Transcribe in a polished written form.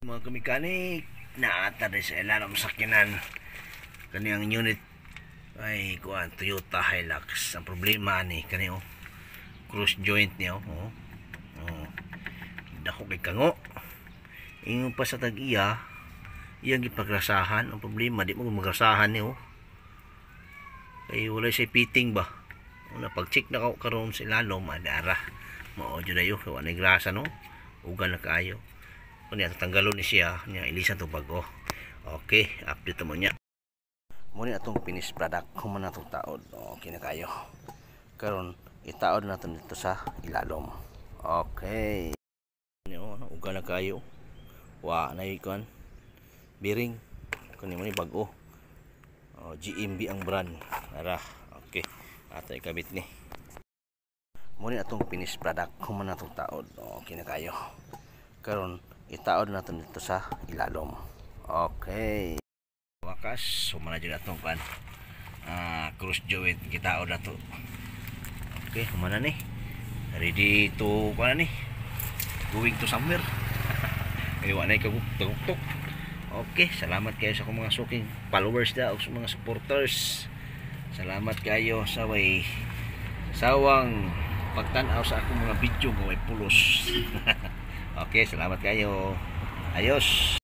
Mga kamekanik, naata rin sa ilan ang sakyanan kaniyang unit ay kuan Toyota Hilux. Ang problema ni kaniyo cross joint niya dako kay kango ingon pa sa tag-iya iyang gipagrasahan. Ang problema di mo magrasahan niyo kay wala siya fitting ba. Una pag check na karon sa ilalom adara mao jud ayo kay wala grasa no ugan na kaayo kunya tatanggalon ni siya niya ilisan to bago. Okay, update mo niya muna atong finished product human natong taod. Okay na kayo karon itaod natin dito sa ilalom. Okay, ugan na kayo wa na ikon bearing kunya mo ni bago. GMB ang brand ara. Okay, ato ikabit ni muna atong finished product human natong taod. Okay na kayo karon itaod natin dito sa ilalom. Okay, wakas humana dyan atong pan cross joint kitaod na to. Okay, humana ni ready to pana ni going to somewhere. Ay wala kaguktok. Okay, salamat kayo sa akong mga suking followers da o sa mga supporters. Salamat kayo sa way sawang pagtan-aw sa akong mga video nga way pulos. Okay, salamat kayo. Ayos.